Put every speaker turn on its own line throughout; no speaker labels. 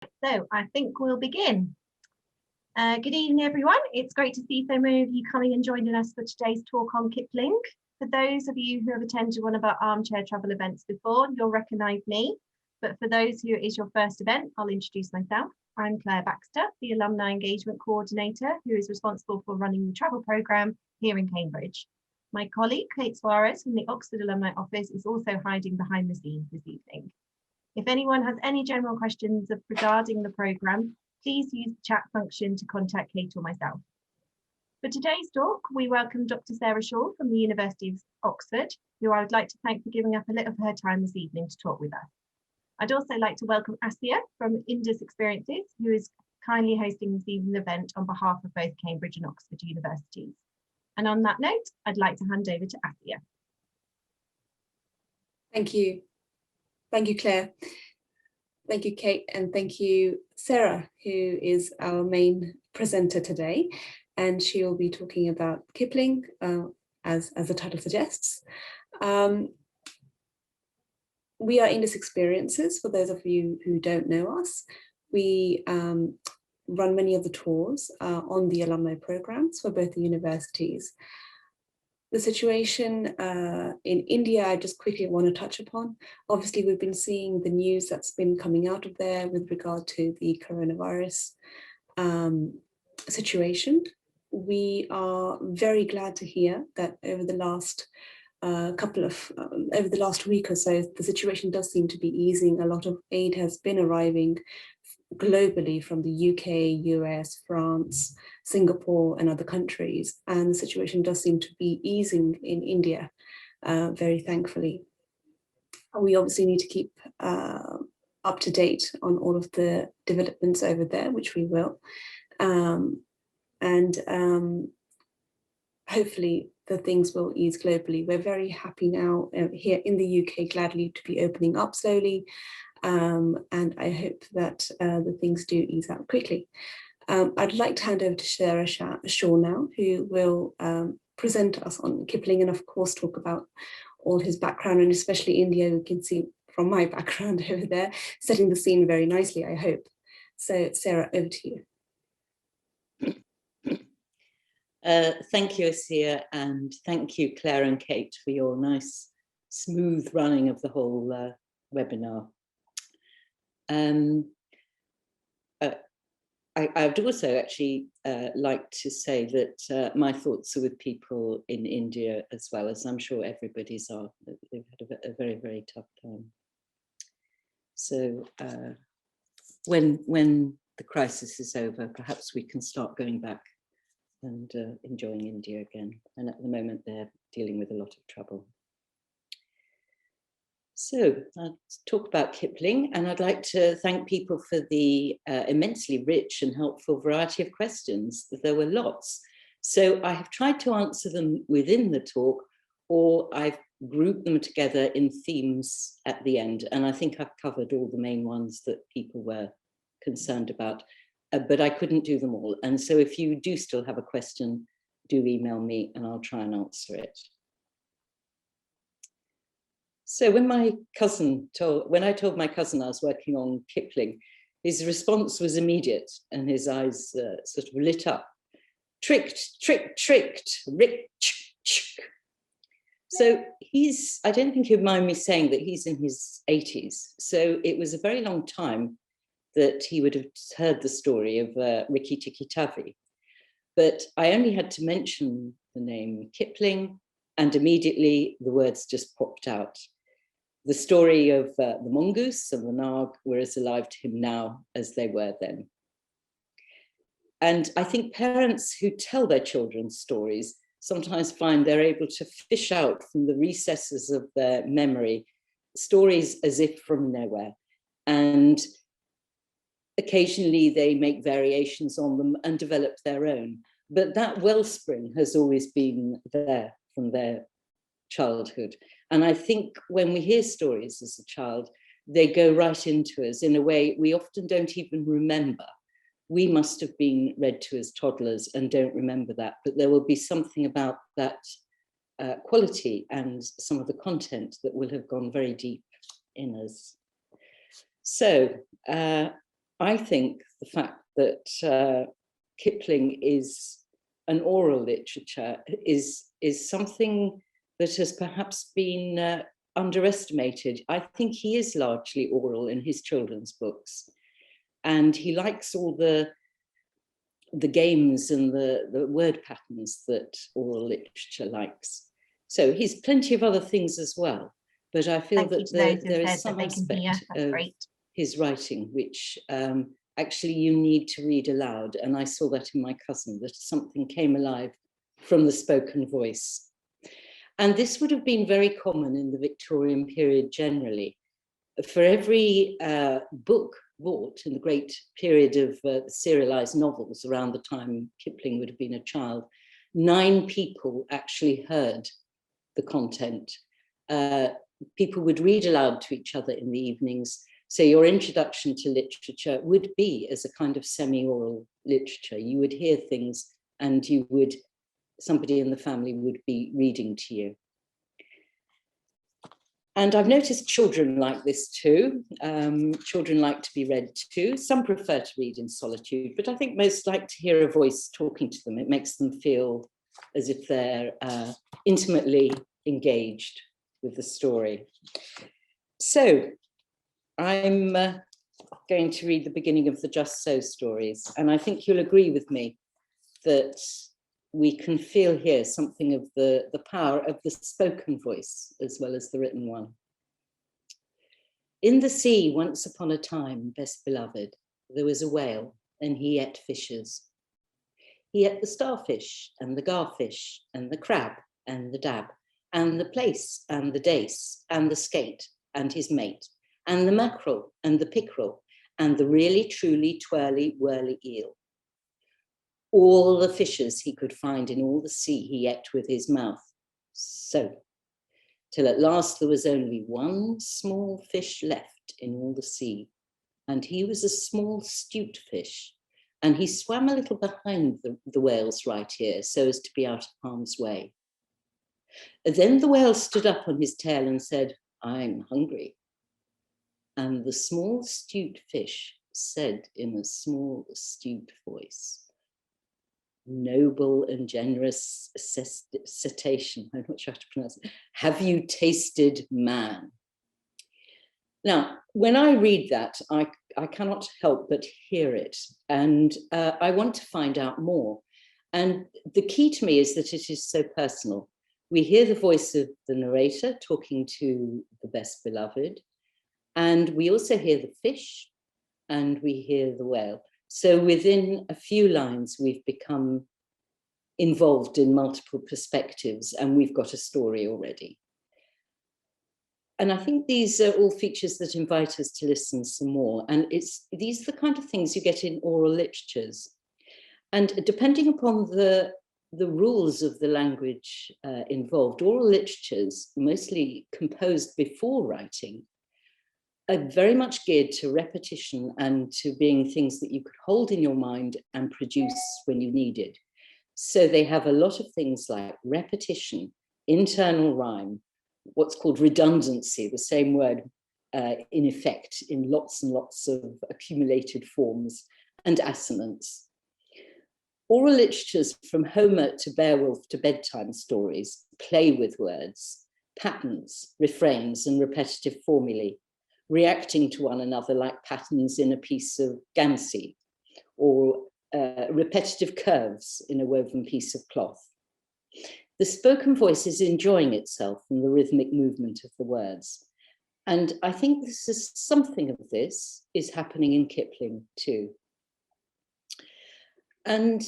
So I think we'll begin. Good evening, everyone. It's great to see so many of you coming and joining us for today's talk on Kipling. For those of you who have attended one of our armchair travel events before, you'll recognise me. But for those who it is your first event, I'll introduce myself. I'm Claire Baxter, the Alumni Engagement Coordinator, who is responsible for running the travel programme here in Cambridge. My colleague, Kate Suarez from the Oxford Alumni Office, is also hiding behind the scenes this evening. If anyone has any general questions regarding the programme, please use the chat function to contact Kate or myself. For today's talk, we welcome Dr. Shere Khan from the University of Oxford, who I would like to thank for giving up a little of her time this evening to talk with us. I'd also like to welcome Ayah from Indus Experiences, who is kindly hosting this evening's event on behalf of both Cambridge and Oxford universities. And on that note, I'd like to hand over to Ayah.
Thank you. Thank you, Claire. Thank you, Kate, and thank you, Sarah, who is our main presenter today. And she will be talking about Kipling, as the title suggests. We are Indus Experiences, for those of you who don't know us. We run many of the tours on the alumni programs for both the universities. The situation in India, I just quickly want to touch upon. Obviously, we've been seeing the news that's been coming out of there with regard to the coronavirus situation. We are very glad to hear that over the last over the last week or so, the situation does seem to be easing. A lot of aid has been arriving globally from the UK, US, France, Singapore and other countries, and the situation does seem to be easing in India, very thankfully. We obviously need to keep up to date on all of the developments over there, which we will, and hopefully the things will ease globally. We're very happy now here in the UK, gladly to be opening up slowly. And I hope that the things do ease out quickly. I'd like to hand over to Shere Khan now, who will present us on Kipling and of course talk about all his background, and especially India. We can see from my background over there, setting the scene very nicely, I hope. So Sarah, over to you.
Thank you, Ayah, and thank you, Claire and Kate, for your nice, smooth running of the whole webinar. I'd also actually like to say that my thoughts are with people in India as well, as I'm sure everybody's are. They've had a very, very tough time. So when the crisis is over, perhaps we can start going back and enjoying India again. And at the moment, they're dealing with a lot of trouble. So I'll talk about Kipling, and I'd like to thank people for the immensely rich and helpful variety of questions. There were lots. So I have tried to answer them within the talk, or I've grouped them together in themes at the end. And I think I've covered all the main ones that people were concerned about, but I couldn't do them all. And so if you do still have a question, do email me and I'll try and answer it. So when I told my cousin I was working on Kipling, his response was immediate and his eyes sort of lit up. Tricked, tricked, tricked, rich. So I don't think he'd mind me saying that he's in his 80s. So it was a very long time that he would have heard the story of Rikki Tikki Tavi. But I only had to mention the name Kipling and immediately the words just popped out. The story of the mongoose and the nag were as alive to him now as they were then. And I think parents who tell their children stories sometimes find they're able to fish out from the recesses of their memory stories as if from nowhere. And occasionally they make variations on them and develop their own. But that wellspring has always been there from their childhood. And I think when we hear stories as a child, they go right into us in a way we often don't even remember. We must have been read to as toddlers and don't remember that, but there will be something about that quality and some of the content that will have gone very deep in us. So I think the fact that Kipling is an oral literature is something that has perhaps been underestimated. I think he is largely oral in his children's books, and he likes all the games and the word patterns that oral literature likes. So he's plenty of other things as well, but I feel that there is some aspect of his writing which actually you need to read aloud, and I saw that in my cousin, that something came alive from the spoken voice. And this would have been very common in the Victorian period generally. For every book bought in the great period of serialized novels around the time Kipling would have been a child, 9 people actually heard the content. People would read aloud to each other in the evenings. So your introduction to literature would be as a kind of semi-oral literature. You would hear things and somebody in the family would be reading to you. And I've noticed children like this too. Children like to be read to. Some prefer to read in solitude, but I think most like to hear a voice talking to them. It makes them feel as if they're intimately engaged with the story. So I'm going to read the beginning of the Just So stories, and I think you'll agree with me that we can feel here something of the power of the spoken voice as well as the written one. In the sea, once upon a time, best beloved, there was a whale, and he ate fishes. He ate the starfish and the garfish and the crab and the dab and the plaice and the dace and the skate and his mate and the mackerel and the pickerel and the really truly twirly whirly eel. All the fishes he could find in all the sea he ate with his mouth, so, till at last there was only one small fish left in all the sea, and he was a small 'stute fish, and he swam a little behind the whale's right ear so as to be out of harm's way. Then the whale stood up on his tail and said, "I'm hungry." And the small 'stute fish said in a small astute voice, "Noble and generous cetacean," I'm not sure how to pronounce it, "have you tasted man?" Now, when I read that, I cannot help but hear it, and I want to find out more. And the key to me is that it is so personal. We hear the voice of the narrator talking to the best beloved, and we also hear the fish, and we hear the whale. So within a few lines, we've become involved in multiple perspectives, and we've got a story already. And I think these are all features that invite us to listen some more. And these are the kind of things you get in oral literatures. And depending upon the rules of the language involved, oral literatures, mostly composed before writing, are very much geared to repetition and to being things that you could hold in your mind and produce when you needed. So they have a lot of things like repetition, internal rhyme, what's called redundancy, the same word in effect in lots and lots of accumulated forms, and assonance. Oral literatures from Homer to Beowulf to bedtime stories play with words, patterns, refrains, and repetitive formulae, reacting to one another like patterns in a piece of gamsey, or repetitive curves in a woven piece of cloth. The spoken voice is enjoying itself in the rhythmic movement of the words. And I think something of this is happening in Kipling too. And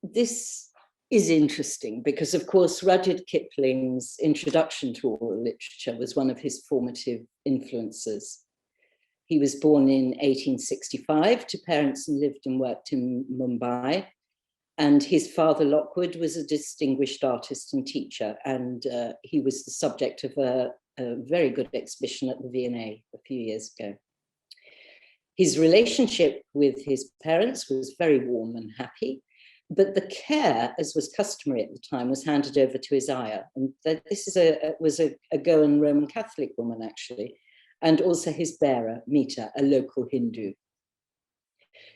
this is interesting because, of course, Rudyard Kipling's introduction to oral literature was one of his formative influences. He was born in 1865 to parents who lived and worked in Mumbai. And his father, Lockwood, was a distinguished artist and teacher. And he was the subject of a very good exhibition at the V&A a few years ago. His relationship with his parents was very warm and happy. But the care, as was customary at the time, was handed over to his Ayah. And this was a Goan Roman Catholic woman, actually. And also his bearer, Mita, a local Hindu.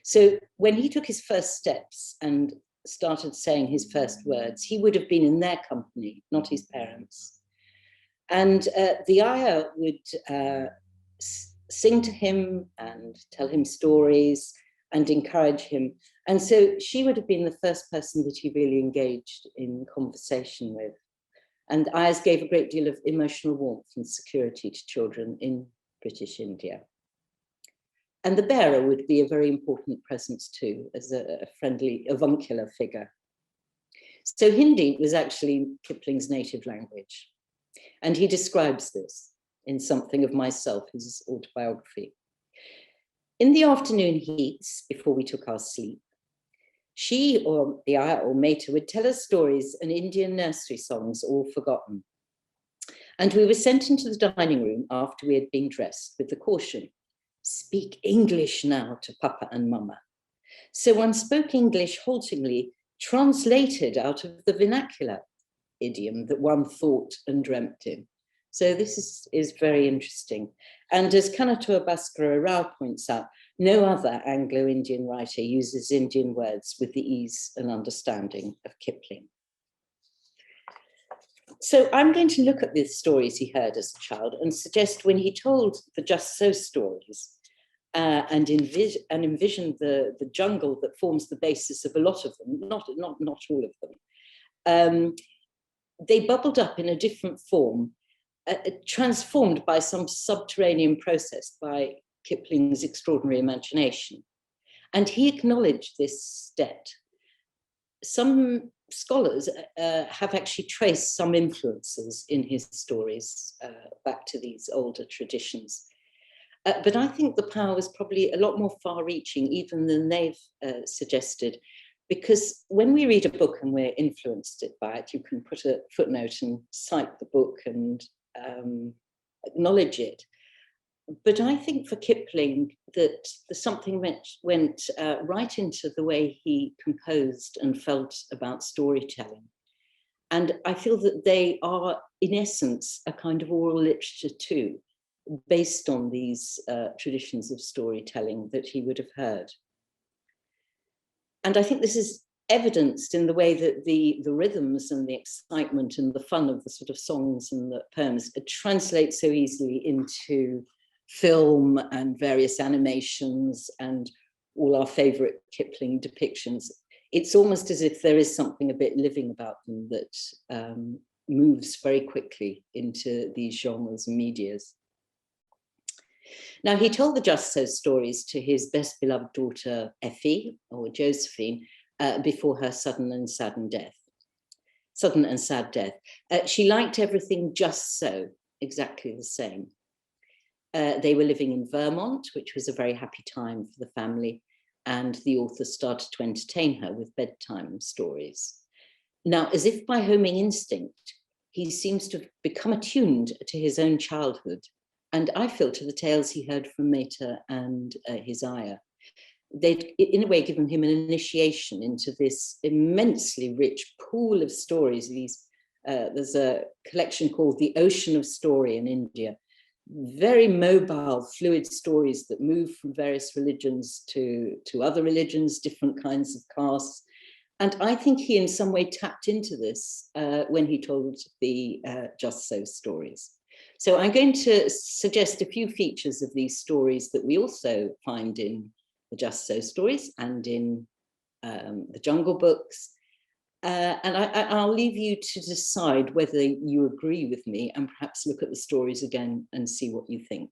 So when he took his first steps and started saying his first words, he would have been in their company, not his parents. And the Ayah would sing to him and tell him stories and encourage him. And so she would have been the first person that he really engaged in conversation with. And Ayahs gave a great deal of emotional warmth and security to children in British India. And the bearer would be a very important presence too, as a friendly, avuncular figure. So Hindi was actually Kipling's native language. And he describes this in Something of Myself, his autobiography. In the afternoon heats, before we took our sleep, she or the Ayah or Meta would tell us stories and Indian nursery songs, all forgotten. And we were sent into the dining room after we had been dressed with the caution, speak English now to Papa and Mama. So one spoke English haltingly, translated out of the vernacular idiom that one thought and dreamt in. So this is very interesting. And as Kanatua Bhaskara Rao points out, no other Anglo-Indian writer uses Indian words with the ease and understanding of Kipling. So I'm going to look at the stories he heard as a child and suggest when he told the Just So stories and envisioned the jungle that forms the basis of a lot of them, not all of them, they bubbled up in a different form, transformed by some subterranean process by Kipling's extraordinary imagination. And he acknowledged this debt. Some scholars have actually traced some influences in his stories back to these older traditions. But I think the power was probably a lot more far-reaching even than they've suggested, because when we read a book and we're influenced by it, you can put a footnote and cite the book and acknowledge it. But I think for Kipling that something went right into the way he composed and felt about storytelling. And I feel that they are, in essence, a kind of oral literature too, based on these traditions of storytelling that he would have heard. And I think this is evidenced in the way that the rhythms and the excitement and the fun of the sort of songs and the poems translate so easily into film and various animations and all our favorite Kipling depictions. It's almost as if there is something a bit living about them that moves very quickly into these genres and medias. Now, he told the Just So stories to his best beloved daughter, Effie, or Josephine, before her sudden and sad death. She liked everything just so, exactly the same. They were living in Vermont, which was a very happy time for the family, and the author started to entertain her with bedtime stories. Now, as if by homing instinct, he seems to have become attuned to his own childhood, and I feel to the tales he heard from Meta and his Ayah. They'd, in a way, given him an initiation into this immensely rich pool of stories. There's a collection called The Ocean of Story in India, very mobile, fluid stories that move from various religions to other religions, different kinds of castes. And I think he in some way tapped into this when he told the Just So stories. So I'm going to suggest a few features of these stories that we also find in the Just So stories and in the Jungle Books. And I'll leave you to decide whether you agree with me and perhaps look at the stories again and see what you think.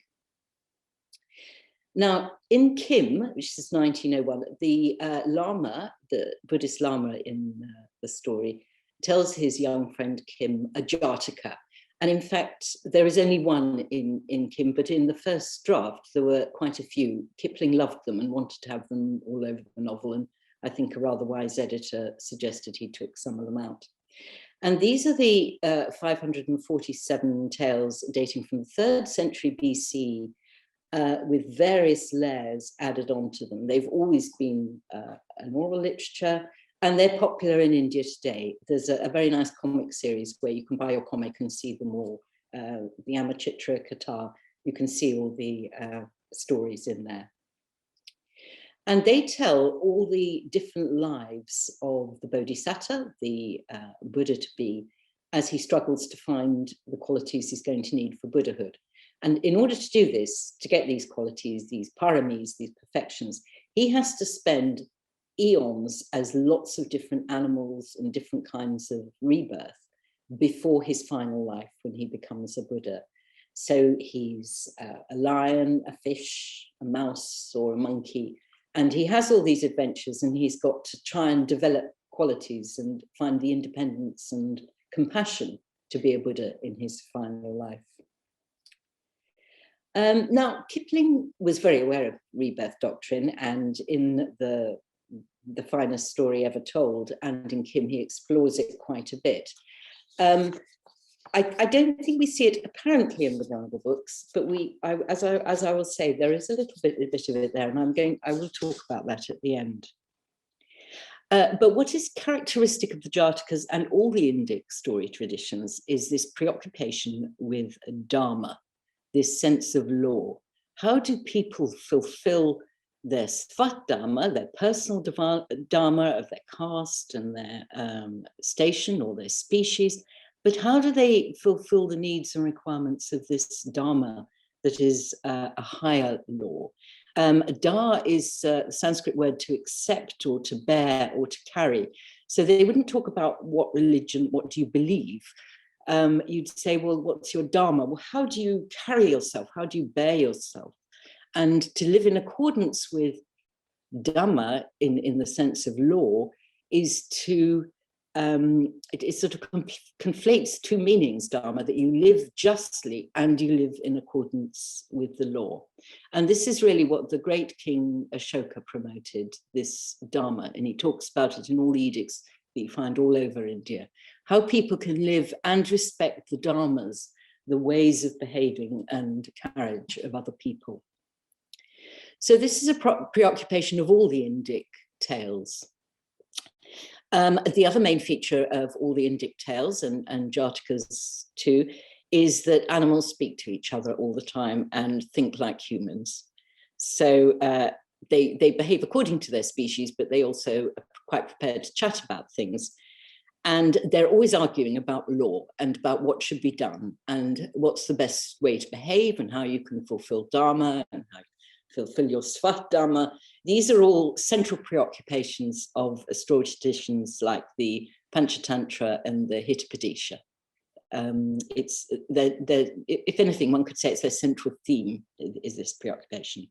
Now, in Kim, which is 1901, the Lama, the Buddhist Lama in the story, tells his young friend Kim a Jataka. And in fact, there is only one in Kim, but in the first draft, there were quite a few. Kipling loved them and wanted to have them all over the novel. And I think a rather wise editor suggested he took some of them out. And these are the 547 tales dating from the 3rd century BC, with various layers added onto them. They've always been an oral literature, and they're popular in India today. There's a very nice comic series where you can buy your comic and see them all. The Amachitra Katha, you can see all the stories in there. And they tell all the different lives of the Bodhisattva, the Buddha to be, as he struggles to find the qualities he's going to need for Buddhahood. And in order to do this, to get these qualities, these paramis, these perfections, he has to spend eons as lots of different animals and different kinds of rebirth before his final life when he becomes a Buddha. So he's a lion, a fish, a mouse, or a monkey. And he has all these adventures, and he's got to try and develop qualities and find the independence and compassion to be a Buddha in his final life. Now, Kipling was very aware of rebirth doctrine, and in the finest story ever told, and in Kim, he explores it quite a bit. I don't think we see it apparently in the Jungle books, but as I will say, there is a little bit of it there, and I will talk about that at the end. But what is characteristic of the Jatakas and all the Indic story traditions is this preoccupation with Dharma, this sense of law. How do people fulfill their svat dharma, their personal dharma of their caste and their station or their species? But how do they fulfill the needs and requirements of this dharma that is a higher law? Da is a Sanskrit word to accept or to bear or to carry. So they wouldn't talk about what religion, what do you believe? You'd say, well, what's your dharma? Well, how do you carry yourself? How do you bear yourself? And to live in accordance with dhamma in the sense of law is to, it sort of conflates two meanings, dharma, that you live justly and you live in accordance with the law. And this is really what the great King Ashoka promoted, this dharma, and he talks about it in all the edicts that you find all over India, how people can live and respect the dharmas, the ways of behaving and carriage of other people. So this is a preoccupation of all the Indic tales. The other main feature of all the Indic tales, and Jatakas too, is that animals speak to each other all the time and think like humans. So they behave according to their species, but they also are quite prepared to chat about things. And they're always arguing about law and about what should be done and what's the best way to behave and how you can fulfill dharma and how fulfill your svat dharma. These are all central preoccupations of story traditions like the Panchatantra and the Hitopadesha. If anything, one could say it's their central theme, is this preoccupation.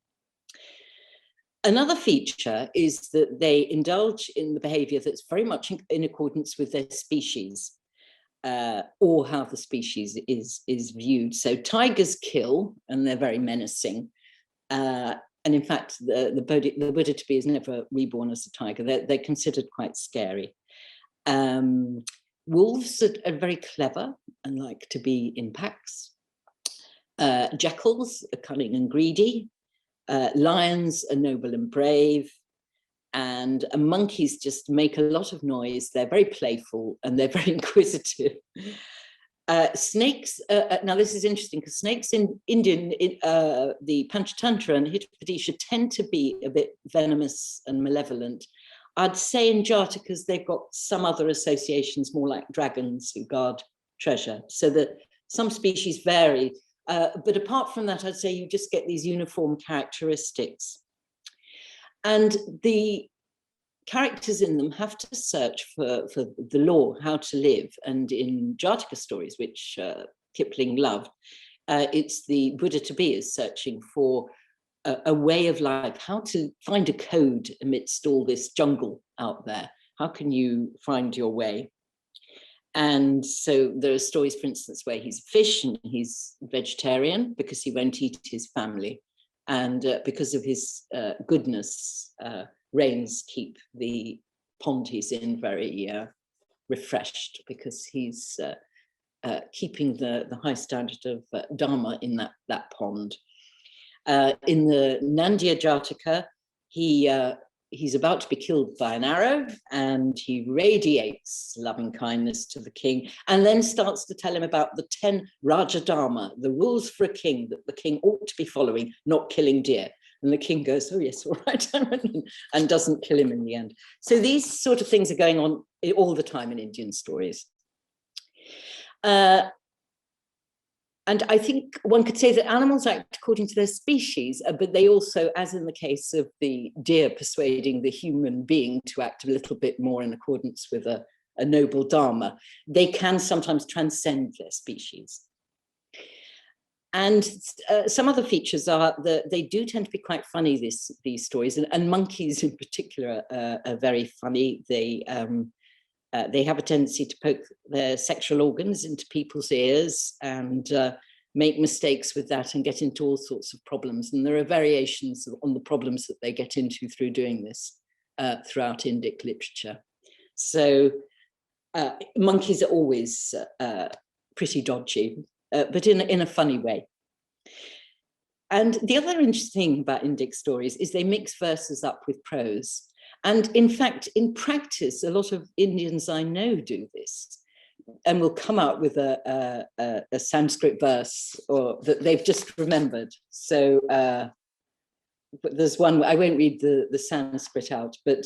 Another feature is that they indulge in the behavior that's very much in accordance with their species, or how the species is viewed. So tigers kill, and they're very menacing. And in fact, the Buddha to be is never reborn as a tiger. They're considered quite scary. Wolves are very clever and like to be in packs. Jackals are cunning and greedy. Lions are noble and brave. And monkeys just make a lot of noise. They're very playful and they're very inquisitive. Snakes, now this is interesting because snakes in Indian, the Panchatantra and Hitopadesha tend to be a bit venomous and malevolent. I'd say in Jatakas they've got some other associations, more like dragons who guard treasure, so that some species vary. But apart from that, I'd say you just get these uniform characteristics. And the characters in them have to search for the law, how to live. And in Jataka stories, which Kipling loved, it's the Buddha to be is searching for a way of life, how to find a code amidst all this jungle out there. How can you find your way? And so there are stories, for instance, where he's a fish and he's vegetarian because he won't eat his family. And because of his goodness, rains keep the pond he's in very refreshed, because he's keeping the high standard of Dharma in that pond. In the Nandya Jataka, he's about to be killed by an arrow, and he radiates loving kindness to the king, and then starts to tell him about the 10 Raja Dharma, the rules for a king that the king ought to be following, not killing deer. And the king goes, oh yes, all right, and doesn't kill him in the end. So these sort of things are going on all the time in Indian stories. And I think one could say that animals act according to their species, but they also, as in the case of the deer persuading the human being to act a little bit more in accordance with a noble dharma, they can sometimes transcend their species. And some other features are that they do tend to be quite funny, these stories, and monkeys in particular are very funny. They have a tendency to poke their sexual organs into people's ears and make mistakes with that and get into all sorts of problems. And there are variations on the problems that they get into through doing this throughout Indic literature. So monkeys are always pretty dodgy, but in a funny way. And the other interesting thing about Indic stories is they mix verses up with prose. And in fact, in practice, a lot of Indians I know do this and will come out with a Sanskrit verse or that they've just remembered. So but there's one, I won't read the Sanskrit out, but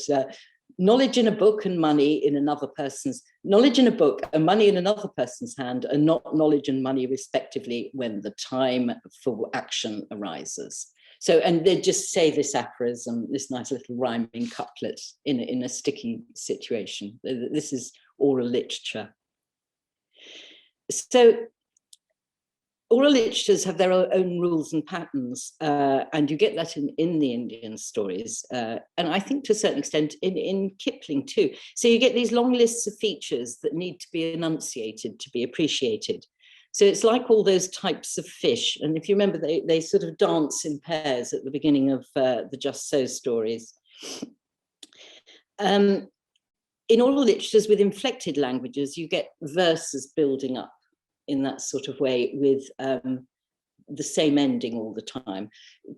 knowledge in a book and money in another person's, knowledge in a book and money in another person's hand, and not knowledge and money respectively when the time for action arises. So, and they just say this aphorism, this nice little rhyming couplet in a sticky situation. This is oral literature. So oral literatures have their own rules and patterns, and you get that in the Indian stories, and I think to a certain extent in Kipling too. So you get these long lists of features that need to be enunciated to be appreciated. So it's like all those types of fish, and if you remember, they sort of dance in pairs at the beginning of the Just So stories. In oral literatures with inflected languages, you get verses building up in that sort of way with the same ending all the time.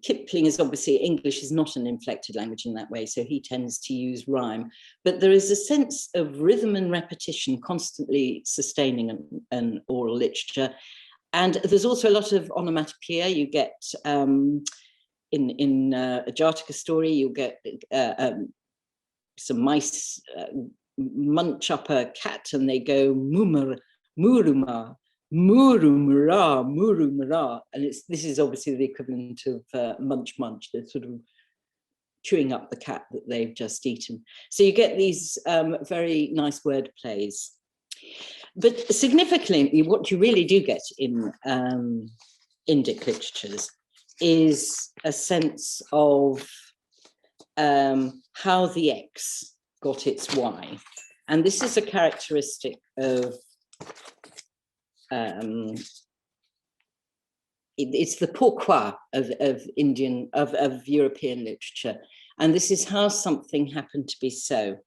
Kipling is obviously, English is not an inflected language in that way, so he tends to use rhyme, but there is a sense of rhythm and repetition constantly sustaining an oral literature. And there's also a lot of onomatopoeia. You get, in a Jataka story, you'll get some mice munch up a cat and they go mumur, muruma, murumura, murumura, and this is obviously the equivalent of munch munch. They're sort of chewing up the cat that they've just eaten. So you get these very nice word plays. But significantly, what you really do get in Indic literatures is a sense of how the X got its Y. And this is a characteristic of it's the pourquoi of European literature, and this is how something happened to be so.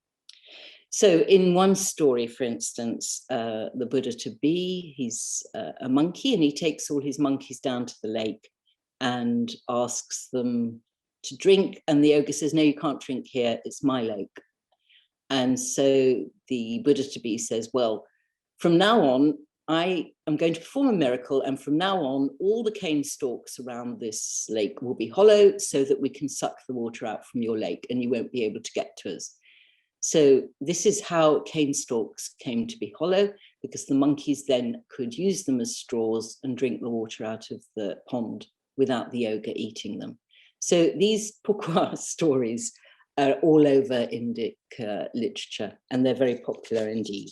So in one story, for instance, the Buddha to be, he's a monkey, and he takes all his monkeys down to the lake and asks them to drink, and the ogre says, no, you can't drink here, it's my lake. And so the Buddha to be says, well, from now on, I am going to perform a miracle, and from now on, all the cane stalks around this lake will be hollow so that we can suck the water out from your lake and you won't be able to get to us. So this is how cane stalks came to be hollow, because the monkeys then could use them as straws and drink the water out of the pond without the ogre eating them. So these pourquoi stories are all over Indic literature, and they're very popular indeed.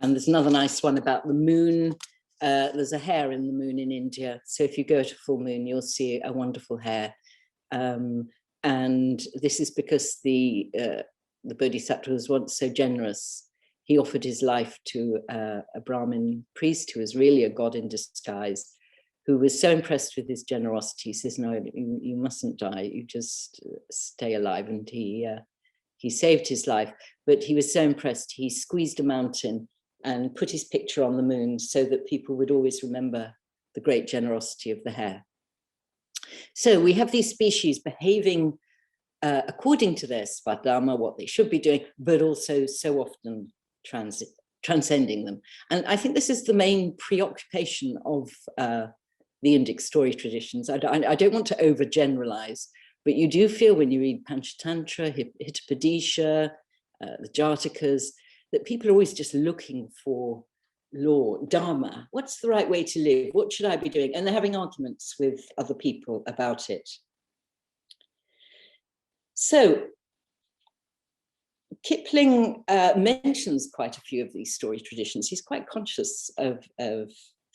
And there's another nice one about the moon. There's a hare in the moon in India. So if you go to full moon, you'll see a wonderful hare. And this is because the Bodhisattva was once so generous. He offered his life to a Brahmin priest who was really a god in disguise, who was so impressed with his generosity. He says, no, you mustn't die, you just stay alive. And he saved his life, but he was so impressed, he squeezed a mountain and put his picture on the moon so that people would always remember the great generosity of the hare. So we have these species behaving according to their svadharma, what they should be doing, but also so often transcending them. And I think this is the main preoccupation of the Indic story traditions. I don't want to overgeneralize, but you do feel when you read Panchatantra, Hitopadesha, the Jatakas, that people are always just looking for law, dharma. What's the right way to live? What should I be doing? And they're having arguments with other people about it. So Kipling mentions quite a few of these story traditions. He's quite conscious of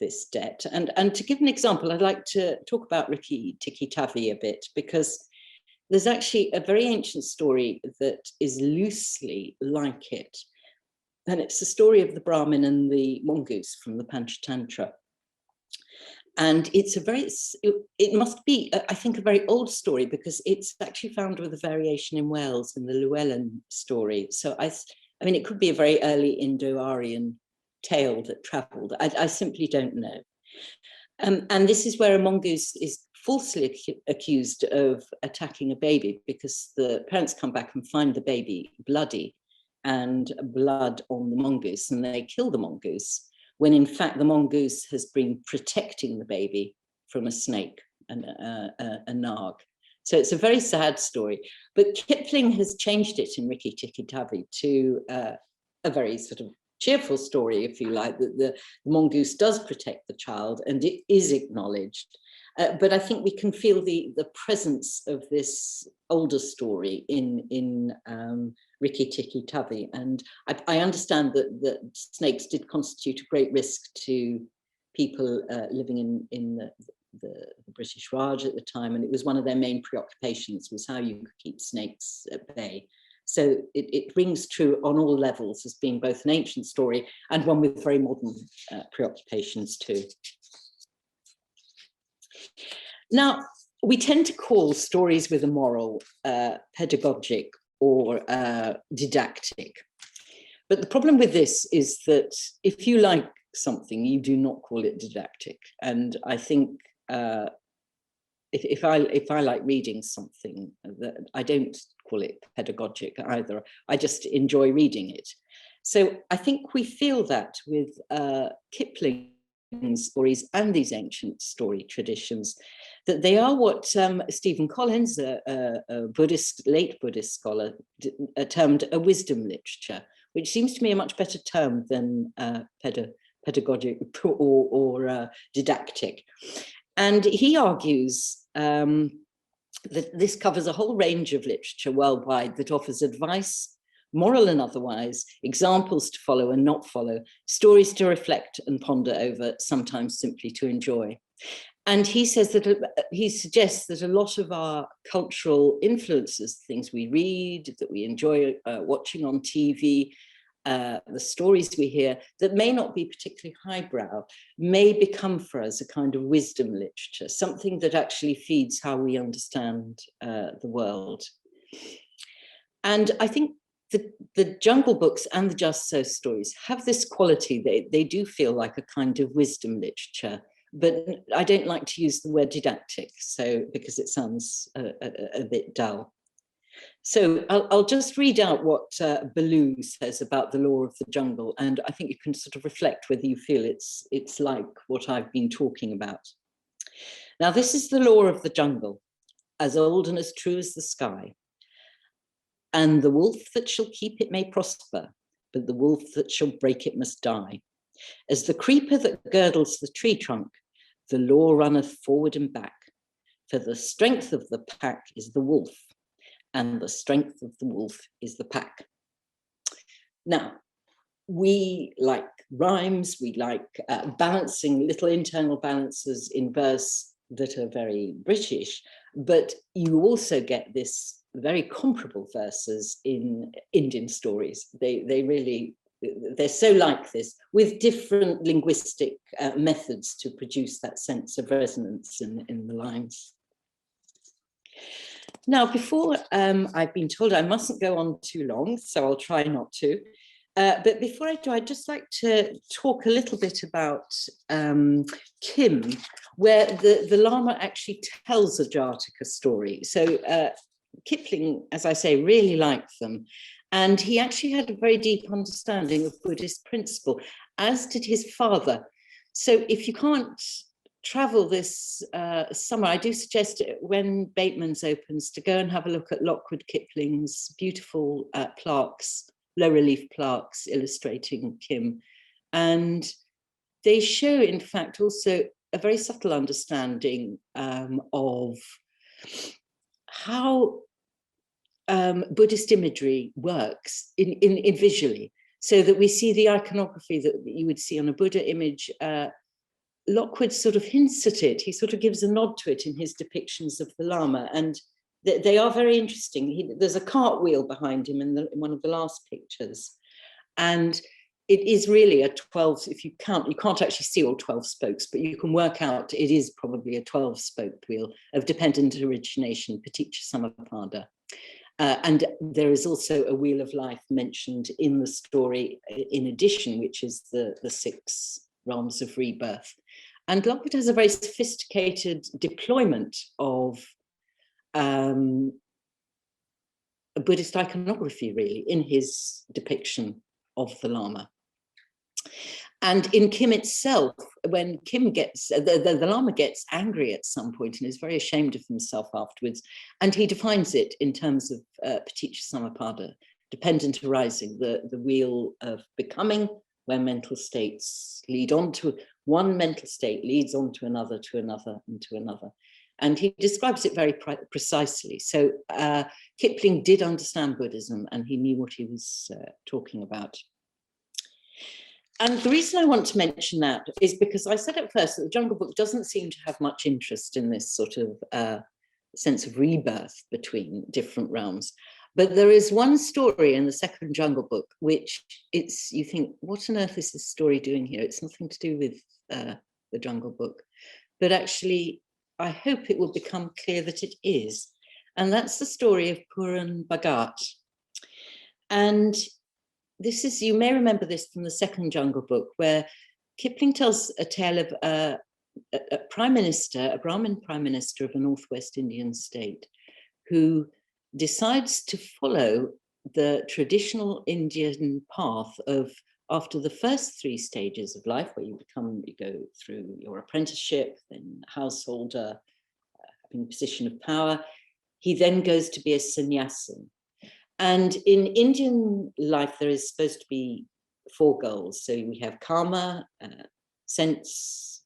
this debt. And to give an example, I'd like to talk about Rikki Tikki Tavi a bit, because there's actually a very ancient story that is loosely like it. And it's the story of the Brahmin and the mongoose from the Panchatantra. And it's it must be, I think, a very old story, because it's actually found with a variation in Wales in the Llewellyn story. So I mean, it could be a very early Indo-Aryan tale that traveled. I simply don't know. And this is where a mongoose is falsely accused of attacking a baby, because the parents come back and find the baby bloody and blood on the mongoose, and they kill the mongoose, when in fact the mongoose has been protecting the baby from a snake and a nag. So it's a very sad story, but Kipling has changed it in Rikki Tikki Tavi to a very sort of cheerful story, if you like, that the mongoose does protect the child and it is acknowledged. But I think we can feel the presence of this older story in Rikki Tikki Tavi. And I understand that snakes did constitute a great risk to people living in the British Raj at the time. And it was one of their main preoccupations, was how you could keep snakes at bay. So it rings true on all levels as being both an ancient story and one with very modern preoccupations too. Now, we tend to call stories with a moral pedagogic or didactic. But the problem with this is that if you like something, you do not call it didactic. And I think if I like reading something, that I don't call it pedagogic either. I just enjoy reading it. So I think we feel that with Kipling stories and these ancient story traditions, that they are what Stephen Collins, a late Buddhist scholar, termed a wisdom literature, which seems to me a much better term than pedagogic or didactic. And he argues that this covers a whole range of literature worldwide that offers advice, moral and otherwise, examples to follow and not follow, stories to reflect and ponder over, sometimes simply to enjoy. And he says that he suggests that a lot of our cultural influences, things we read, that we enjoy watching on TV, the stories we hear that may not be particularly highbrow, may become for us a kind of wisdom literature, something that actually feeds how we understand the world. And I think the Jungle books and the Just So stories have this quality. They do feel like a kind of wisdom literature, but I don't like to use the word didactic, so because it sounds a bit dull. So I'll just read out what Baloo says about the law of the jungle, and I think you can sort of reflect whether you feel it's like what I've been talking about. Now, this is the law of the jungle, as old and as true as the sky. And the wolf that shall keep it may prosper, but the wolf that shall break it must die. As the creeper that girdles the tree trunk, the law runneth forward and back. For the strength of the pack is the wolf, and the strength of the wolf is the pack. Now, we like rhymes, we like balancing little internal balances in verse that are very British, but you also get this very comparable verses in Indian stories. They're so like this, with different linguistic methods to produce that sense of resonance in the lines. Now, before I've been told I mustn't go on too long, so I'll try not to. But before I do, I'd just like to talk a little bit about Kim, where the Lama actually tells a Jataka story. So Kipling, as I say, really liked them. And he actually had a very deep understanding of Buddhist principle, as did his father. So if you can't travel this summer, I do suggest when Bateman's opens to go and have a look at Lockwood Kipling's beautiful plaques, low relief plaques illustrating Kim. And they show, in fact, also a very subtle understanding of how Buddhist imagery works in visually, so that we see the iconography that you would see on a Buddha image. Lockwood sort of hints at it. He sort of gives a nod to it in his depictions of the Lama, and they are very interesting. There's a cartwheel behind him in one of the last pictures, and it is really a 12, if you count, you can't actually see all 12 spokes, but you can work out it is probably a 12-spoked wheel of dependent origination, Paticca Samappada. And there is also a wheel of life mentioned in the story in addition, which is the 6 realms of rebirth. And Lockwood has a very sophisticated deployment of a Buddhist iconography, really, in his depiction of the Lama. And in Kim itself, when Kim gets, the Lama gets angry at some point and is very ashamed of himself afterwards, and he defines it in terms of Paticca Samappada, dependent arising, the wheel of becoming, where mental states lead on to, one mental state leads on to another, and to another. And he describes it very precisely. So Kipling did understand Buddhism, and he knew what he was talking about. And the reason I want to mention that is because I said at first that the Jungle Book doesn't seem to have much interest in this sort of sense of rebirth between different realms. But there is one story in the second Jungle Book, which you think, what on earth is this story doing here? It's nothing to do with the Jungle Book. But actually, I hope it will become clear that it is. And that's the story of Puran Bhagat. And this is, you may remember this from the second Jungle Book, where Kipling tells a tale of a prime minister, a Brahmin prime minister of a Northwest Indian state, who decides to follow the traditional Indian path of, after the first 3 stages of life, where you go through your apprenticeship, then householder, having a position of power, he then goes to be a sannyasin. And in Indian life, there is supposed to be 4 goals. So we have karma, sense,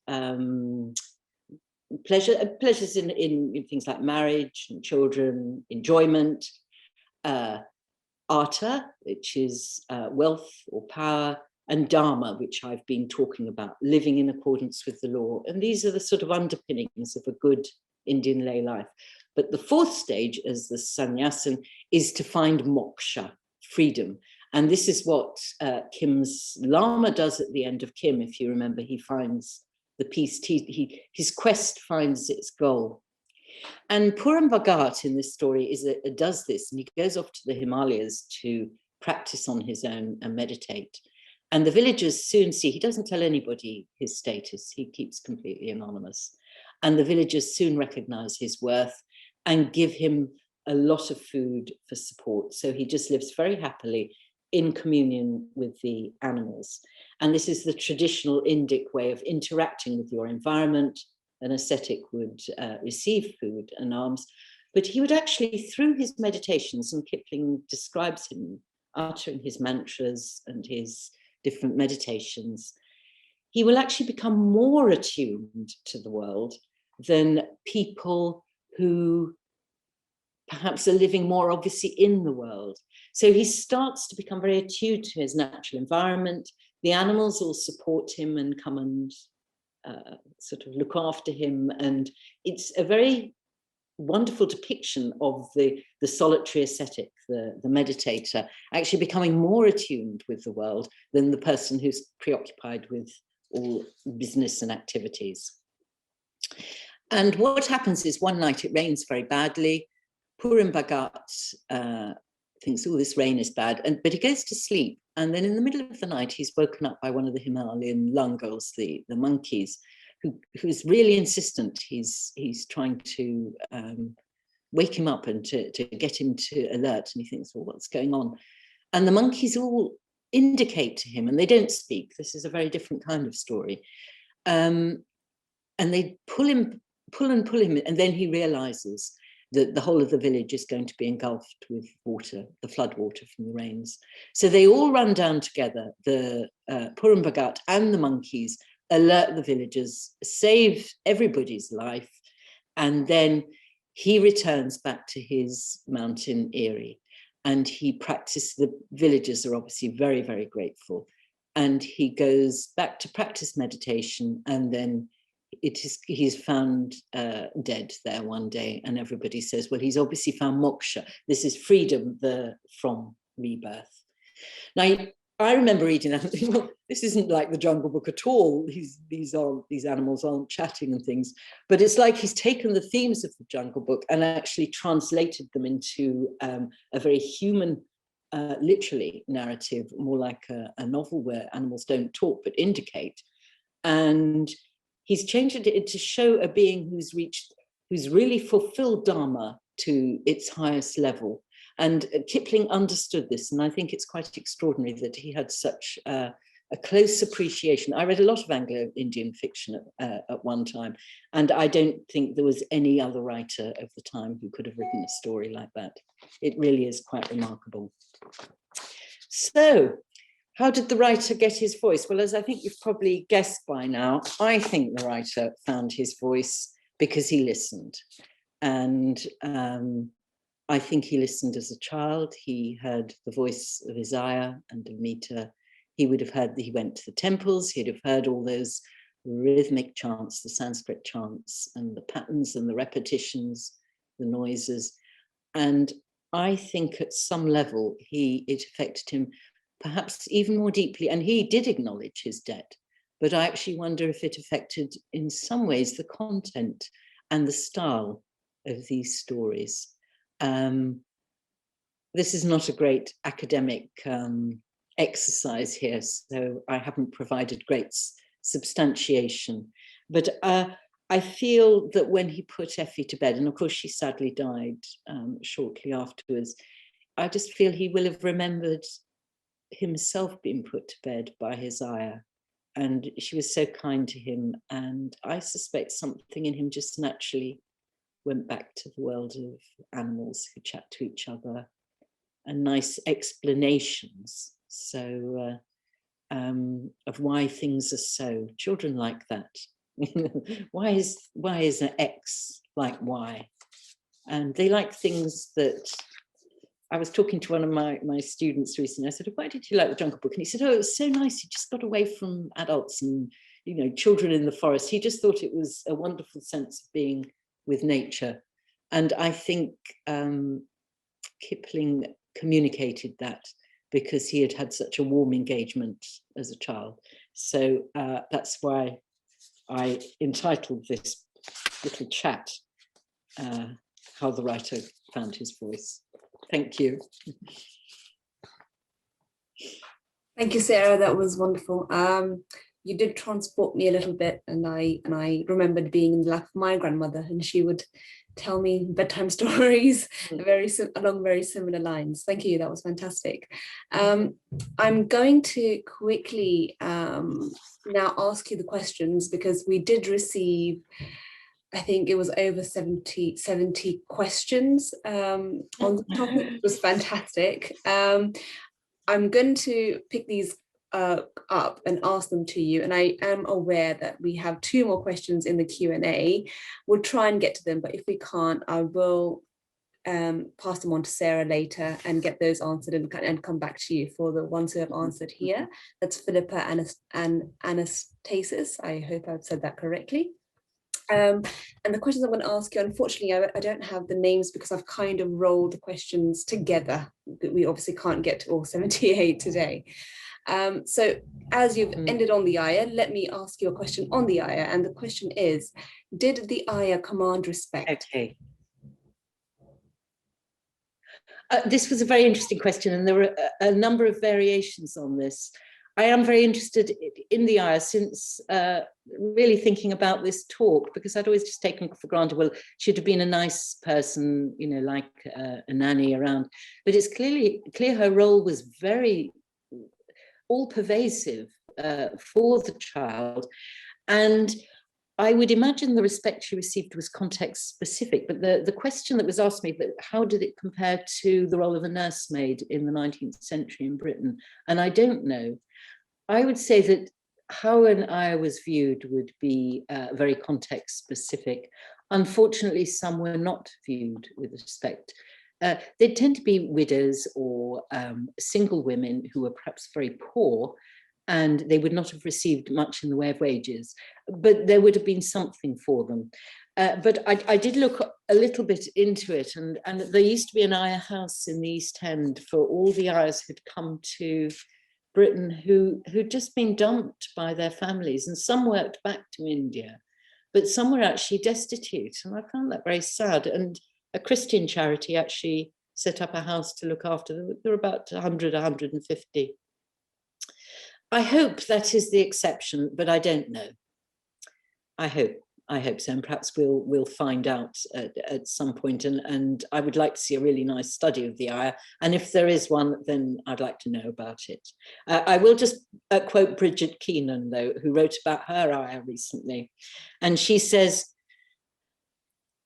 pleasures in things like marriage and children, enjoyment, artha, which is wealth or power, and dharma, which I've been talking about, living in accordance with the law. And these are the sort of underpinnings of a good Indian lay life. But the 4th stage, as the sannyasin, is to find moksha, freedom. And this is what Kim's Lama does at the end of Kim. If you remember, he finds the peace, his quest finds its goal. And Puran Bhagat in this story does this, and he goes off to the Himalayas to practice on his own and meditate. And the villagers soon see, he doesn't tell anybody his status, he keeps completely anonymous. And the villagers soon recognize his worth and give him a lot of food for support. So he just lives very happily in communion with the animals. And this is the traditional Indic way of interacting with your environment. An ascetic would receive food and alms, but he would actually, through his meditations, and Kipling describes him uttering his mantras and his different meditations, he will actually become more attuned to the world than people who perhaps are living more obviously in the world. So he starts to become very attuned to his natural environment. The animals all support him and come and sort of look after him. And it's a very wonderful depiction of the solitary ascetic, the meditator, actually becoming more attuned with the world than the person who's preoccupied with all business and activities. And what happens is one night it rains very badly. Puran Bhagat thinks, oh, this rain is bad, but he goes to sleep. And then in the middle of the night, he's woken up by one of the Himalayan langurs, the monkeys, who's really insistent. He's trying to wake him up and to get him to alert. And he thinks, well, what's going on? And the monkeys all indicate to him, and they don't speak. This is a very different kind of story. and they pull and pull him, and then he realizes that the whole of the village is going to be engulfed with water, the flood water from the rains. So they all run down together, the Purim Bhagat and the monkeys, alert the villagers, save everybody's life, and then he returns back to his mountain eyrie, and he practices. The villagers are obviously very, very grateful, and he goes back to practice meditation, and then he's found dead there one day, and everybody says, well, he's obviously found moksha. This is freedom from rebirth. Now, I remember reading that and thinking, well, this isn't like the Jungle Book at all. These animals aren't chatting and things, but it's like he's taken the themes of the Jungle Book and actually translated them into a very human, literally narrative, more like a novel where animals don't talk but indicate. And he's changed it to show a being who's really fulfilled Dharma to its highest level. And Kipling understood this, and I think it's quite extraordinary that he had such a close appreciation. I read a lot of Anglo-Indian fiction at one time, and I don't think there was any other writer of the time who could have written a story like that. It really is quite remarkable. So, how did the writer get his voice? Well, as I think you've probably guessed by now, I think the writer found his voice because he listened. And I think he listened as a child. He heard the voice of his Ayah and of Mita. He would have heard that he went to the temples. He'd have heard all those rhythmic chants, the Sanskrit chants, and the patterns and the repetitions, the noises. And I think at some level, it affected him perhaps even more deeply. And he did acknowledge his debt. But I actually wonder if it affected in some ways the content and the style of these stories. This is not a great academic exercise here, so I haven't provided great substantiation. But I feel that when he put Effie to bed, and of course she sadly died shortly afterwards, I just feel he will have remembered himself being put to bed by his Ayah. And she was so kind to him, and I suspect something in him just naturally went back to the world of animals who chat to each other and nice explanations. So of why things are so. Children like that. why is an X like Y? And they like things that. I was talking to one of my students recently. I said, why did you like the Jungle Book? And he said, oh, it was so nice. He just got away from adults and, children in the forest. He just thought it was a wonderful sense of being with nature. And I think Kipling communicated that because he had had such a warm engagement as a child. So that's why I entitled this little chat, How the Writer Found His Voice. Thank you.
Thank you, Sarah. That was wonderful. You did transport me a little bit, and I remembered being in the lap of my grandmother, and she would tell me bedtime stories along very similar lines. Thank you. That was fantastic. I'm going to quickly now ask you the questions, because we did receive, I think it was over 70 questions on the topic. It was fantastic. I'm going to pick these up and ask them to you. And I am aware that we have 2 more questions in the Q&A. We'll try and get to them, but if we can't, I will pass them on to Sarah later and get those answered and come back to you for the ones who have answered here. That's Philippa and Anastasis. I hope I've said that correctly. And the questions I'm going to ask you, unfortunately, I don't have the names because I've kind of rolled the questions together. We obviously can't get to all 78 today. So as you've ended on the Ayah, let me ask you a question on the Ayah. And the question is, did the Ayah command respect?
Okay. This was a very interesting question, and there were a number of variations on this. I am very interested in the Ayah since really thinking about this talk, because I'd always just taken for granted, well, she'd have been a nice person, like a nanny around. But it's clear her role was very all-pervasive for the child. And I would imagine the respect she received was context specific, but the question that was asked me, but how did it compare to the role of a nursemaid in the 19th century in Britain? And I don't know. I would say that how an Ayah was viewed would be very context specific. Unfortunately, some were not viewed with respect. They tend to be widows or single women who were perhaps very poor, and they would not have received much in the way of wages, but there would have been something for them. But I did look a little bit into it, and there used to be an Ayah house in the East End for all the Ayahs who'd come to Britain who'd just been dumped by their families, and some worked back to India, but some were actually destitute, and I found that very sad. And a Christian charity actually set up a house to look after them. There were about 100, 150. I hope that is the exception, but I don't know. I hope so, and perhaps we'll find out at some point. And I would like to see a really nice study of the Ayah. And if there is one, then I'd like to know about it. I will just quote Bridget Keenan, though, who wrote about her Ayah recently, and she says,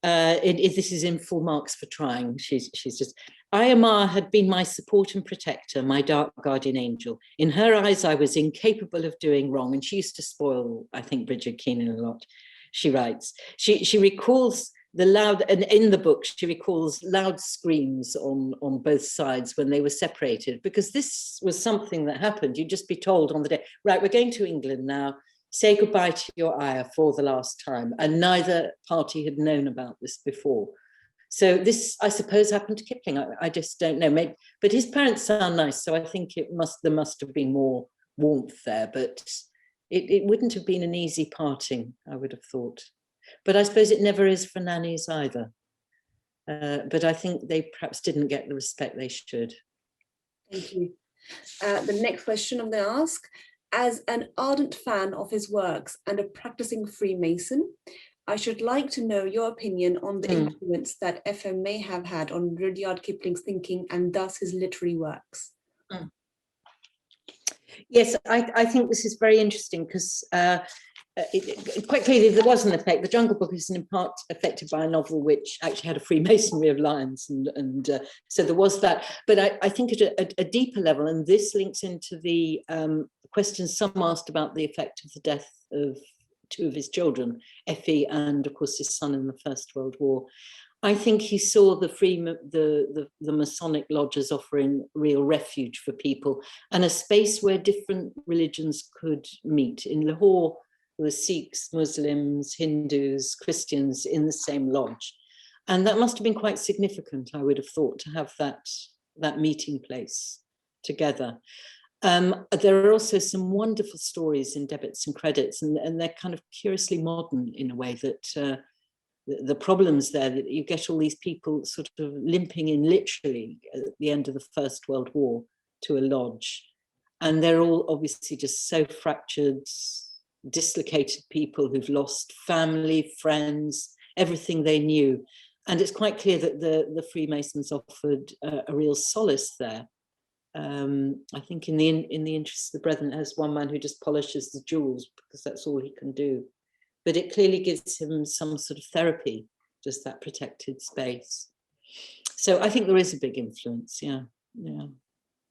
this is in full marks for trying. She's just, Ayah Ma had been my support and protector, my dark guardian angel. In her eyes, I was incapable of doing wrong. And she used to spoil, I think, Bridget Keenan a lot. She writes, she recalls the loud, and in the book, she recalls loud screams on both sides when they were separated, because this was something that happened. You'd just be told on the day, right, we're going to England now, say goodbye to your Ayah for the last time. And neither party had known about this before. So this, I suppose, happened to Kipling. I just don't know. Maybe, but his parents sound nice, so I think there must have been more warmth there. But it wouldn't have been an easy parting, I would have thought. But I suppose it never is for nannies either. But I think they perhaps didn't get the respect they should.
Thank you. The next question I'm going to ask: as an ardent fan of his works and a practicing Freemason, I should like to know your opinion on the influence that FM may have had on Rudyard Kipling's thinking and thus his literary works.
Yes, I think this is very interesting because quite clearly there was an effect. The Jungle Book is in part affected by a novel which actually had a Freemasonry of lions, and so there was that. But I think at a deeper level, and this links into the questions some asked about the effect of the death of two of his children, Effie and of course his son in the First World War. I think he saw the Masonic lodges offering real refuge for people and a space where different religions could meet. In Lahore, there were Sikhs, Muslims, Hindus, Christians in the same lodge. And that must have been quite significant, I would have thought, to have that meeting place together. There are also some wonderful stories in Debits and Credits, and they're kind of curiously modern in a way that the problems there, that you get all these people sort of limping in literally at the end of the First World War to a lodge. And they're all obviously just so fractured, dislocated people who've lost family, friends, everything they knew. And it's quite clear that the Freemasons offered a real solace there. I think in the interest of the brethren, there's one man who just polishes the jewels because that's all he can do. But it clearly gives him some sort of therapy, just that protected space. So I think there is a big influence, yeah.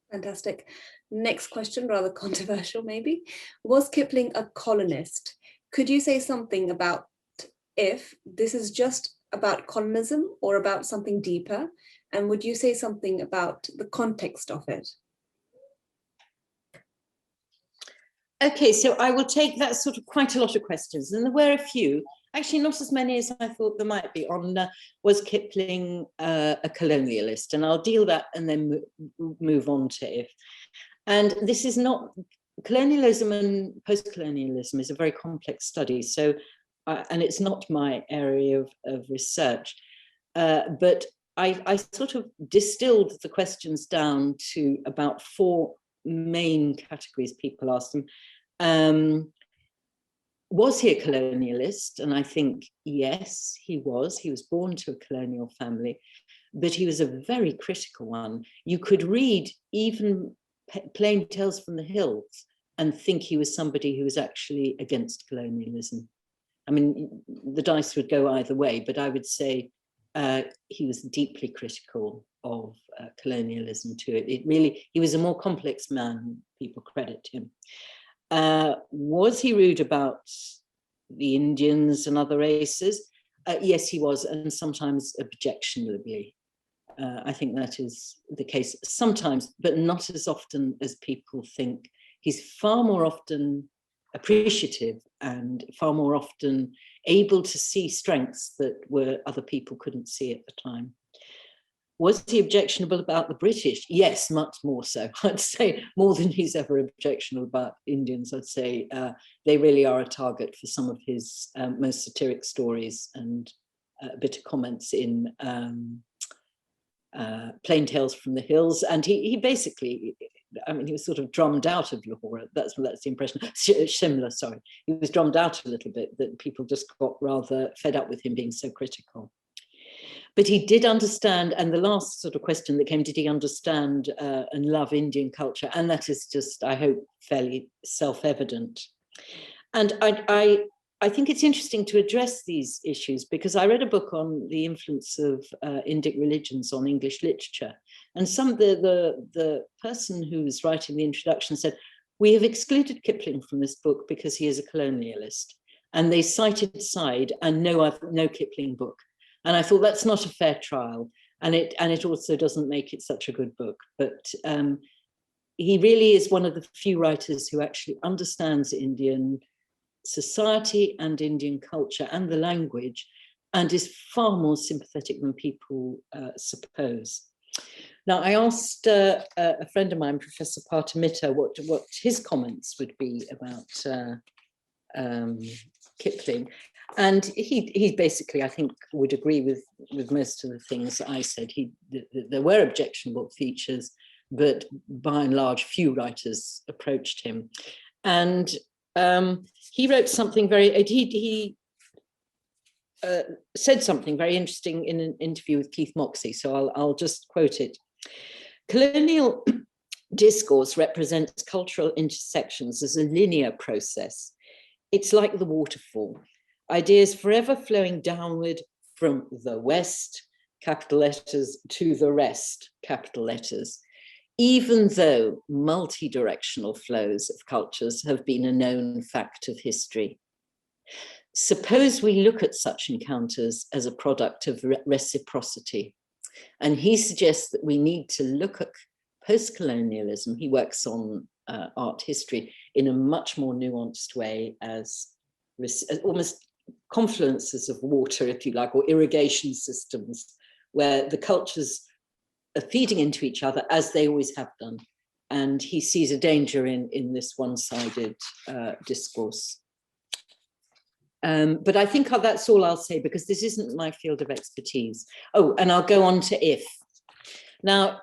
Fantastic. Next question, rather controversial maybe. Was Kipling a colonist? Could you say something about if this is just about colonism or about something deeper? And would you say something about the context of it?
Okay, so I will take that sort of quite a lot of questions, and there were a few, actually not as many as I thought there might be, on was Kipling a colonialist? And I'll deal that and then move on to if. And this is not, colonialism and post-colonialism is a very complex study, so, and it's not my area of research, but I sort of distilled the questions down to about four main categories people asked them. Was he a colonialist? And I think, yes, he was. He was born to a colonial family, but he was a very critical one. You could read even Plain Tales from the Hills and think he was somebody who was actually against colonialism. I mean, the dice would go either way, but I would say he was deeply critical of colonialism too. He was a more complex man than people credit him. Was he rude about the Indians and other races? Yes, he was, and sometimes objectionably. I think that is the case sometimes, but not as often as people think. He's far more often appreciative and far more often able to see strengths that were other people couldn't see at the time. Was he objectionable about the British? Yes, much more so. I'd say more than he's ever objectionable about Indians. I'd say they really are a target for some of his most satiric stories and bitter comments in Plain Tales from the Hills. And he basically, I mean, he was sort of drummed out of Lahore. That's the impression. Shimla, sorry. He was drummed out a little bit, that people just got rather fed up with him being so critical. But he did understand, and the last sort of question that came, did he understand and love Indian culture? And that is just, I hope, fairly self-evident. And I think it's interesting to address these issues, because I read a book on the influence of Indic religions on English literature. And the person who was writing the introduction said, we have excluded Kipling from this book because he is a colonialist. And they cited Side and no Kipling book. And I thought that's not a fair trial. And it also doesn't make it such a good book. But he really is one of the few writers who actually understands Indian society and Indian culture and the language, and is far more sympathetic than people suppose. Now, I asked a friend of mine, Professor Partamitta, what his comments would be about Kipling. And he basically, I think, would agree with most of the things that I said. There were objectionable features, but by and large, few writers approached him. And he wrote something he said something very interesting in an interview with Keith Moxey. So I'll just quote it. Colonial discourse represents cultural intersections as a linear process. It's like the waterfall. Ideas forever flowing downward from the West, capital letters, to the rest, capital letters, even though multi-directional flows of cultures have been a known fact of history. Suppose we look at such encounters as a product of reciprocity. And he suggests that we need to look at post-colonialism. He works on art history in a much more nuanced way as almost confluences of water, if you like, or irrigation systems, where the cultures are feeding into each other as they always have done. And he sees a danger in this one-sided discourse. But I think that's all I'll say, because this isn't my field of expertise. Oh, and I'll go on to If. Now,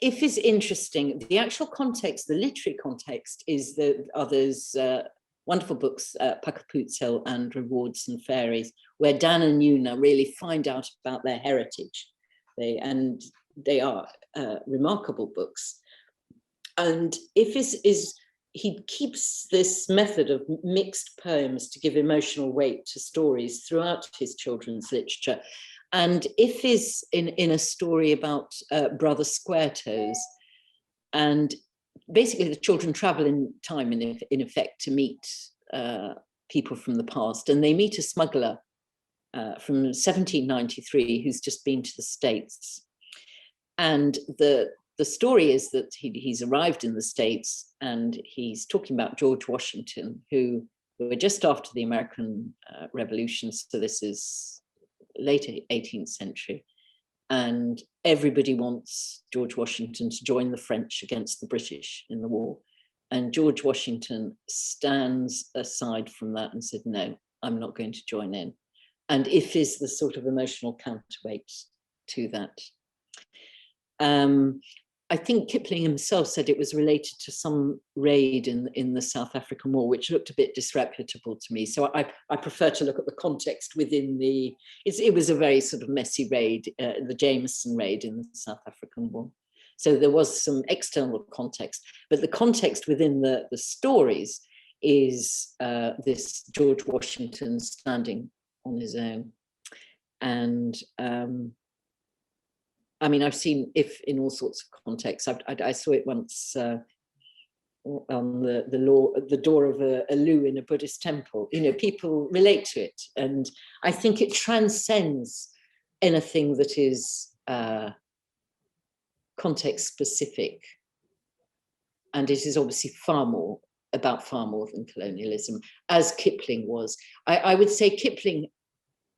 If is interesting. The actual context, the literary context, is the others wonderful books, Puckapoot's and Rewards and Fairies, where Dan and Una really find out about their heritage. They are remarkable books. And If is he keeps this method of mixed poems to give emotional weight to stories throughout his children's literature. And If is in a story about Brother Squaretoes, and basically the children travel in time, in effect, to meet people from the past, and they meet a smuggler from 1793 who's just been to the States. And the story is that he's arrived in the States, and he's talking about George Washington, who were just after the American Revolution, so this is late 18th century. And everybody wants George Washington to join the French against the British in the war. And George Washington stands aside from that and said, no, I'm not going to join in. And If is the sort of emotional counterweight to that. I think Kipling himself said it was related to some raid in the South African War, which looked a bit disreputable to me. So I prefer to look at the context within it was a very sort of messy raid, the Jameson raid in the South African War. So there was some external context, but the context within the stories is this George Washington standing on his own. And I mean, I've seen if in all sorts of contexts. I saw it once on the door of a loo in a Buddhist temple. You know, people relate to it, and I think it transcends anything that is context specific, and it is obviously far more than colonialism, as Kipling was. I would say Kipling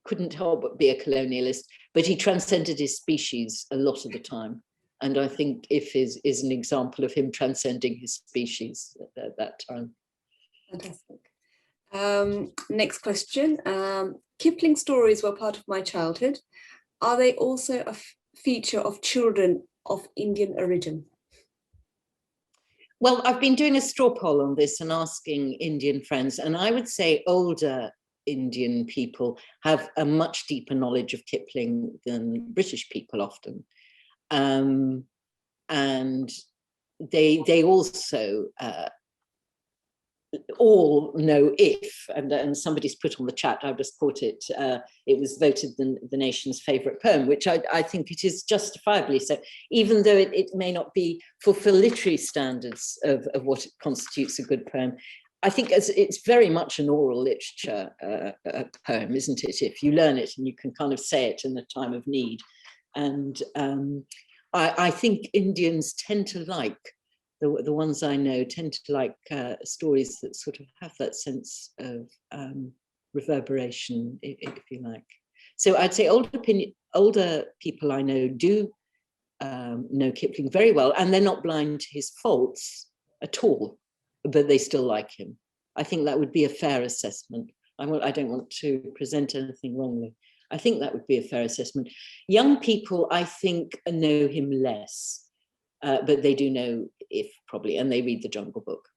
couldn't help but be a colonialist, but he transcended his species a lot of the time. And I think If is an example of him transcending his species at that time.
Fantastic. Next question. Kipling stories were part of my childhood. Are they also a feature of children of Indian origin?
Well, I've been doing a straw poll on this and asking Indian friends, and I would say older Indian people have a much deeper knowledge of Kipling than British people often. And they also all know If, and somebody's put on the chat, I just caught it, it was voted the nation's favourite poem, which I think it is justifiably so, even though it may not be fulfill literary standards of what constitutes a good poem. I think it's very much an oral literature poem, isn't it? If you learn it and you can kind of say it in the time of need. And I think Indians tend to like, the ones I know tend to like stories that sort of have that sense of reverberation, if you like. So I'd say older people I know do know Kipling very well, and they're not blind to his faults at all, but they still like him. I think that would be a fair assessment. I don't want to present anything wrongly. I think that would be a fair assessment. Young people, I think, know him less, but they do know If probably, and they read the Jungle Book.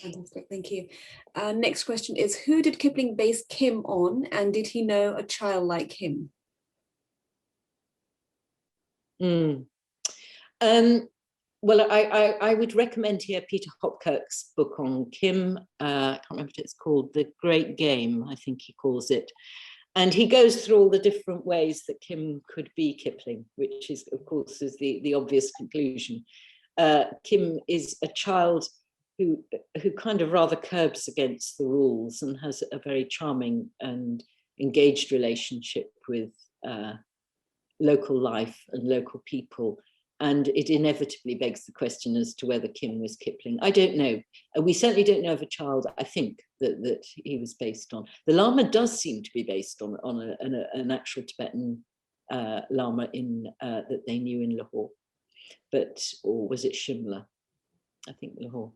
Fantastic, thank you. Next question is, who did Kipling base Kim on, and did he know a child like him?
Well, I would recommend here Peter Hopkirk's book on Kim. I can't remember what it's called, The Great Game, I think he calls it. And he goes through all the different ways that Kim could be Kipling, which is, of course, is the obvious conclusion. Kim is a child who kind of rather curbs against the rules and has a very charming and engaged relationship with local life and local people. And it inevitably begs the question as to whether Kim was Kipling. I don't know. We certainly don't know of a child, I think, that he was based on. The Lama does seem to be based on an actual Tibetan Lama that they knew in Lahore. Or was it Shimla? I think Lahore.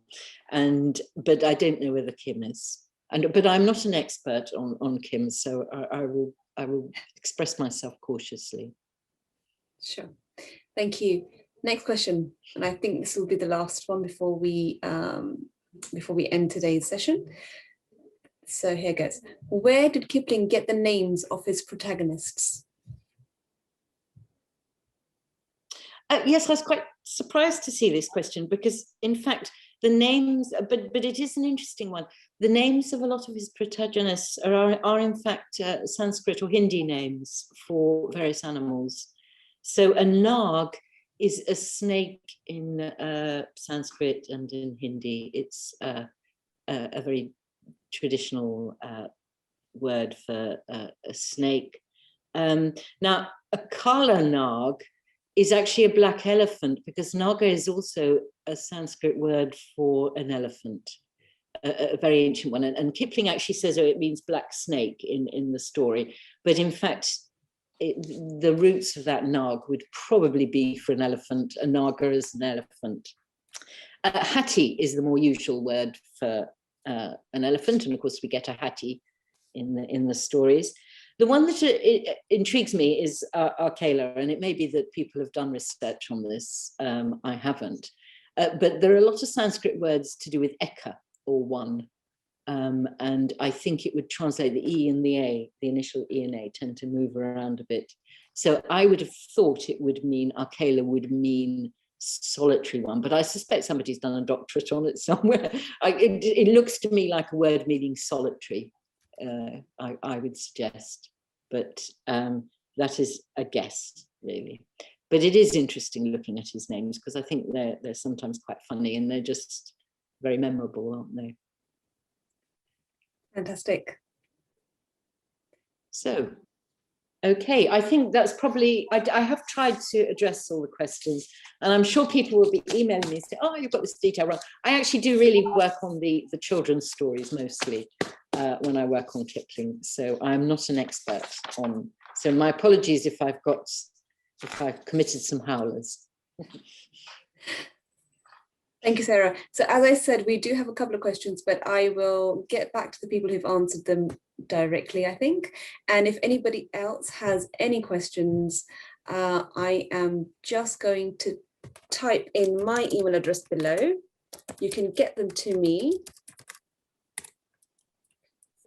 But I don't know whether Kim is. But I'm not an expert on Kim, so I will express myself cautiously.
Sure. Thank you. Next question, and I think this will be the last one before we end today's session. So here goes. Where did Kipling get the names of his protagonists?
Yes, I was quite surprised to see this question because, in fact, the names, but it is an interesting one. The names of a lot of his protagonists are in fact Sanskrit or Hindi names for various animals. So a nag is a snake in Sanskrit and in Hindi. It's a very traditional word for a snake. Now, a kala nag is actually a black elephant, because naga is also a Sanskrit word for an elephant, a very ancient one. And Kipling actually says, oh, it means black snake in the story. But in fact, the roots of that nag would probably be for an elephant. A naga is an elephant. Hatti is the more usual word for an elephant. And of course, we get a hatti in the stories. The one that intrigues me is Arkela, and it may be that people have done research on this. I haven't. But there are a lot of Sanskrit words to do with eka, or one. And I think it would translate the E and the A, the initial E and A tend to move around a bit. So I would have thought it would mean, Arkela would mean solitary one, but I suspect somebody's done a doctorate on it somewhere. It looks to me like a word meaning solitary, I would suggest, but that is a guess, really. But it is interesting looking at his names, because I think they're sometimes quite funny, and they're just very memorable, aren't they?
Fantastic.
So, okay, I think that's probably, I have tried to address all the questions, and I'm sure people will be emailing me and say, oh, you've got this detail wrong. I actually do really work on the children's stories mostly when I work on Kipling, so I'm not an expert on, so my apologies if I've committed some howlers.
Thank you, Sarah. So as I said, we do have a couple of questions, but I will get back to the people who've answered them directly, I think. And if anybody else has any questions, I am just going to type in my email address below. You can get them to me.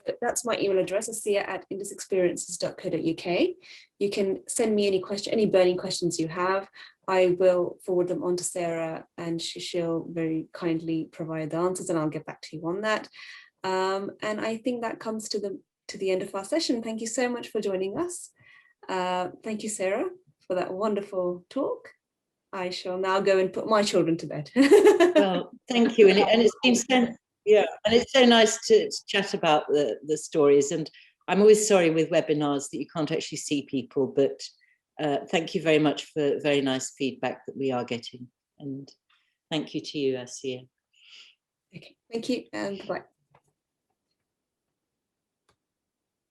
So that's my email address, assia@indusexperiences.co.uk. You can send me any burning questions you have. I will forward them on to Sarah, and she'll very kindly provide the answers, and I'll get back to you on that. And I think that comes to the end of our session. Thank you so much for joining us. Thank you, Sarah, for that wonderful talk. I shall now go and put my children to bed.
Well, thank you, and it's been so, yeah, and it's so nice to chat about the stories. And I'm always sorry with webinars that you can't actually see people, but thank you very much for very nice feedback that we are getting, and thank you to you, Assia.
Okay, thank you, and bye.